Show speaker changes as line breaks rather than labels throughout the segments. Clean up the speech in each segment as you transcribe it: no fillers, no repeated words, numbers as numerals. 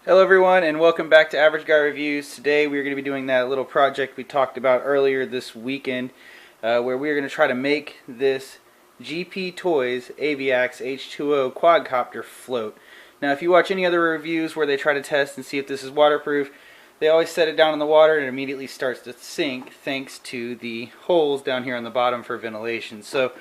Hello everyone and welcome back to Average Guy Reviews. Today we're going to be doing that little project we talked about earlier this weekend where we're going to try to make this GPTOYS Aviax H2O quadcopter float. Now if you watch any other reviews where they try to test and see if this is waterproof, they always set it down in the water and it immediately starts to sink thanks to the holes down here on the bottom for ventilation. So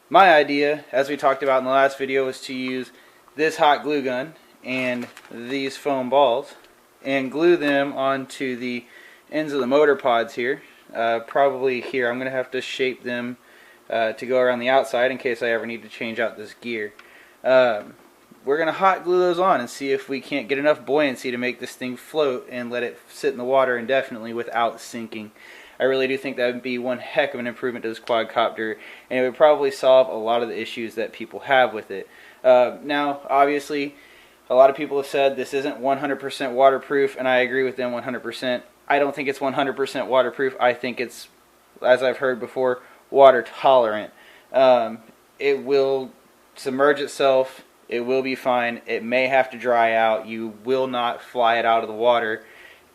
my idea, as we talked about in the last video, was to use this hot glue gun and these foam balls and glue them onto the ends of the motor pods here. Probably here. I'm going to have to shape them to go around the outside in case I ever need to change out this gear. We're going to hot glue those on and see if we can't get enough buoyancy to make this thing float and let it sit in the water indefinitely without sinking. I really do think that would be one heck of an improvement to this quadcopter, and it would probably solve a lot of the issues that people have with it. Now, obviously, a lot of people have said this isn't 100% waterproof, and I agree with them 100%. I don't think it's 100% waterproof. I think it's, as I've heard before, water tolerant. It will submerge itself. It will be fine. It may have to dry out. You will not fly it out of the water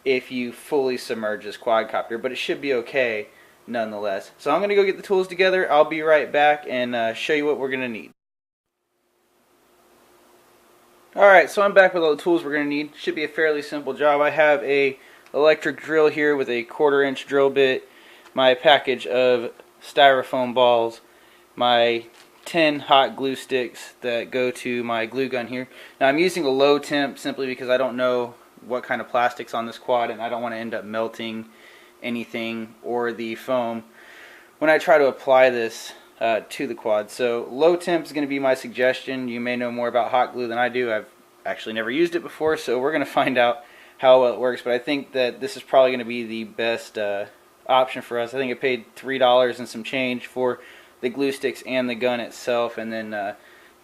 if you fully submerge this quadcopter, but it should be okay nonetheless. So I'm going to go get the tools together. I'll be right back and show you what we're going to need. Alright, so I'm back with all the tools we're going to need. Should be a fairly simple job. I have a electric drill here with a 1/4 inch drill bit, my package of styrofoam balls, my 10 hot glue sticks that go to my glue gun here. Now I'm using a low temp simply because I don't know what kind of plastic's on this quad and I don't want to end up melting anything or the foam when I try to apply this to the quad. So low temp is going to be my suggestion. You may know more about hot glue than I do. I've actually never used it before, so we're going to find out how well it works, but I think that this is probably going to be the best option for us. I think I paid $3 and some change for the glue sticks and the gun itself, and then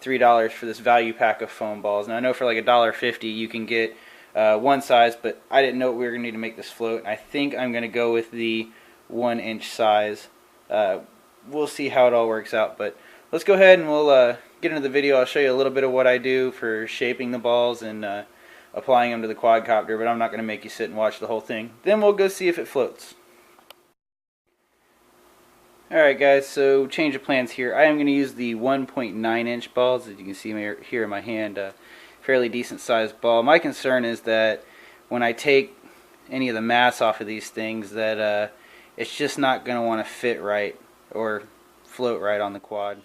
$3 for this value pack of foam balls. Now I know for like $1.50 you can get one size, but I didn't know what we were going to need to make this float. I think I'm going to go with the 1 inch size. We'll see how it all works out, but let's go ahead and we'll get into the video. I'll show you a little bit of what I do for shaping the balls and applying them to the quadcopter, but I'm not going to make you sit and watch the whole thing. Then we'll go see if it floats. Alright guys, so change of plans here. I am going to use the 1.9 inch balls, as you can see here in my hand, fairly decent sized ball. My concern is that when I take any of the mass off of these things that it's just not going to want to fit right or float right on the quad.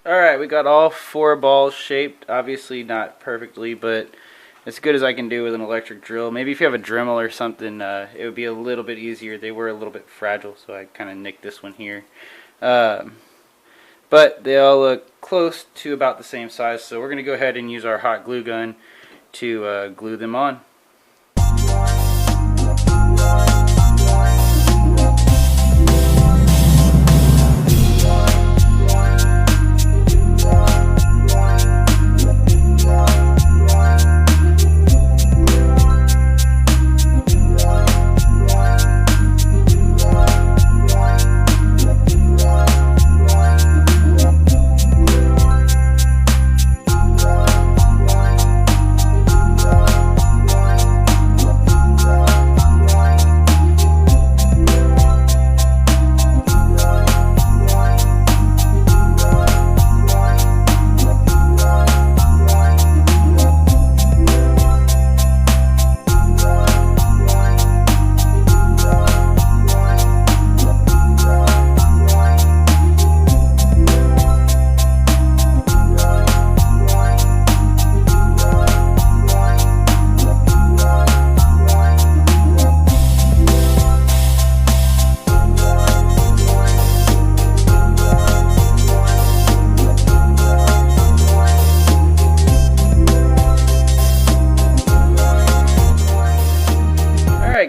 Alright, we got all 4 balls shaped. Obviously not perfectly, but as good as I can do with an electric drill. Maybe if you have a Dremel or something, it would be a little bit easier. They were a little bit fragile, so I kind of nicked this one here. But they all look close to about the same size, so we're going to go ahead and use our hot glue gun to glue them on.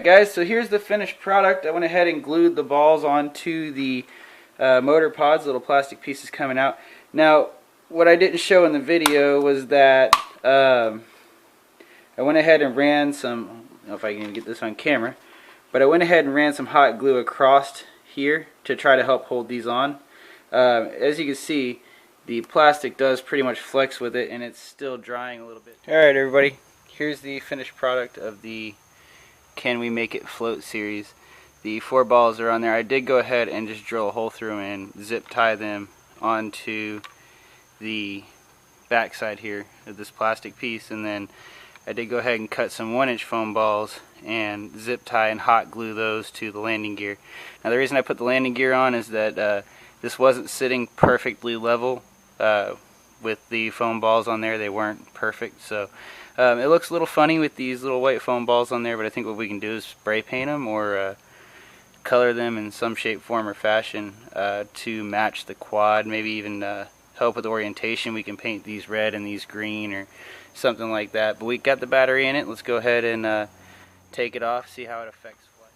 Alright guys, so here's the finished product. I went ahead and glued the balls onto the motor pods, little plastic pieces coming out. Now, what I didn't show in the video was that I went ahead and ran some, I don't know if I can even get this on camera, but I went ahead and ran some hot glue across here to try to help hold these on. As you can see, the plastic does pretty much flex with it, and it's still drying a little bit. Alright everybody, here's the finished product of the Can We Make It Float series. The 4 balls are on there. I did go ahead and just drill a hole through them and zip tie them onto the back side here of this plastic piece, and then I did go ahead and cut some 1-inch foam balls and zip tie and hot glue those to the landing gear. Now the reason I put the landing gear on is that this wasn't sitting perfectly level with the foam balls on there. They weren't perfect, so it looks a little funny with these little white foam balls on there, but I think what we can do is spray paint them or color them in some shape, form, or fashion to match the quad. Maybe even help with orientation. We can paint these red and these green or something like that. But we got the battery in it. Let's go ahead and take it off, see how it affects flight.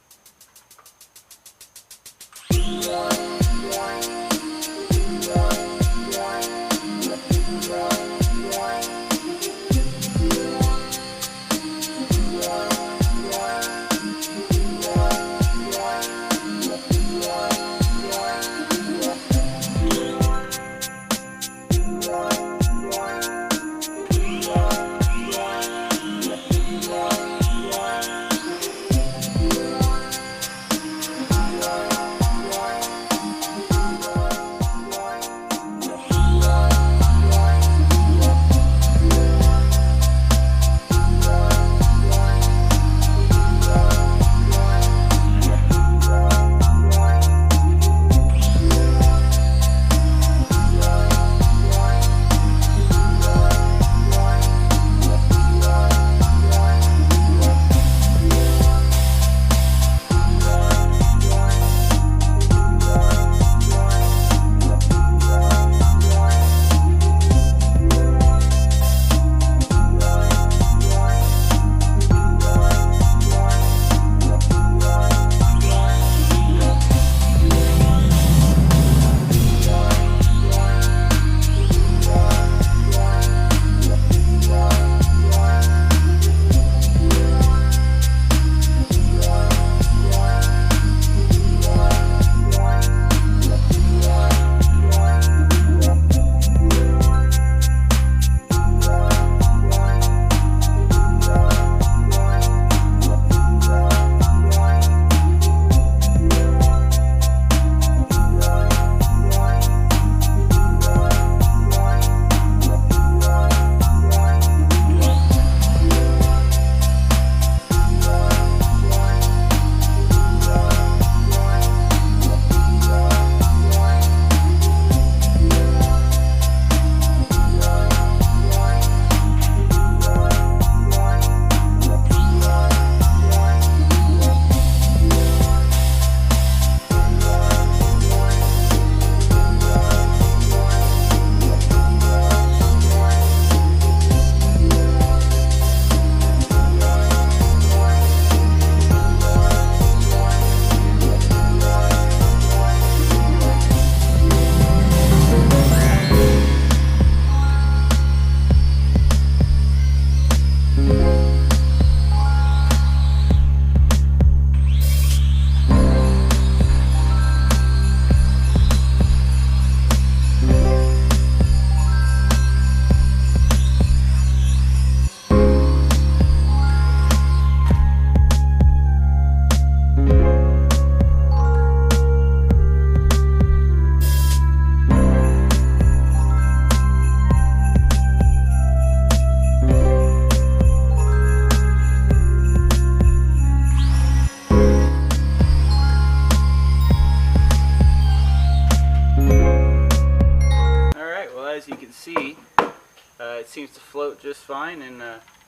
It seems to float just fine, and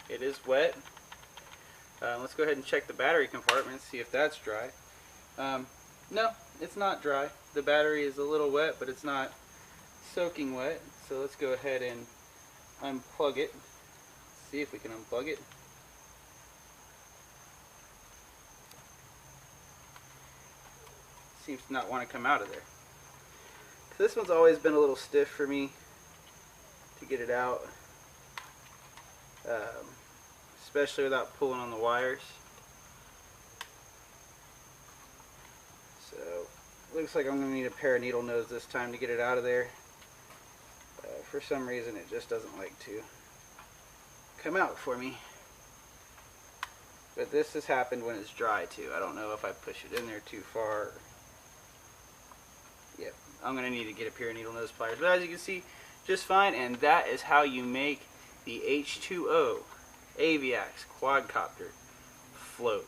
it is wet. Let's go ahead and check the battery compartment, see if that's dry. No, it's not dry. The battery is a little wet, but it's not soaking wet. So let's go ahead and unplug it. See if we can unplug it. seems to not want to come out of there. So this one's always been a little stiff for me to get it out, especially without pulling on the wires. So looks like I'm going to need a pair of needle nose this time to get it out of there. For some reason it just doesn't like to come out for me. But this has happened when it's dry too. I don't know if I push it in there too far. Yep, I'm going to need to get a pair of needle nose pliers. But as you can see, just fine. And that is how you make the H2O Aviax quadcopter float.